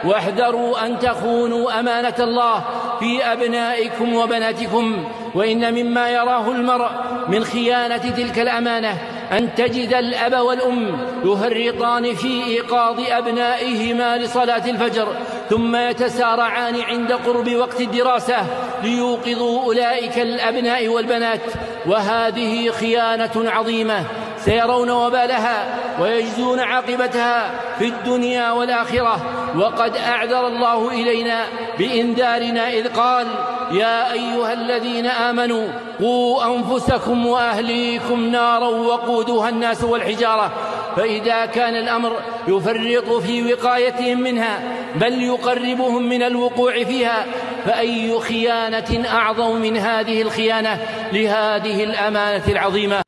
واحذروا أن تخونوا أمانة الله في أبنائكم وبناتكم. وإن مما يراه المرء من خيانة تلك الأمانة أن تجد الأب والأم يهرطان في إيقاظ أبنائهما لصلاة الفجر، ثم يتسارعان عند قرب وقت الدراسة ليوقظوا أولئك الأبناء والبنات، وهذه خيانة عظيمة سيرون وبالها ويجزون عاقبتها في الدنيا والآخرة. وقد أعذر الله إلينا بإنذارنا إذ قال: يا أيها الذين آمنوا قوا أنفسكم وأهليكم نارا وقودها الناس والحجارة. فإذا كان الأمر يفرط في وقايتهم منها بل يقربهم من الوقوع فيها، فأي خيانة أعظم من هذه الخيانة لهذه الأمانة العظيمة؟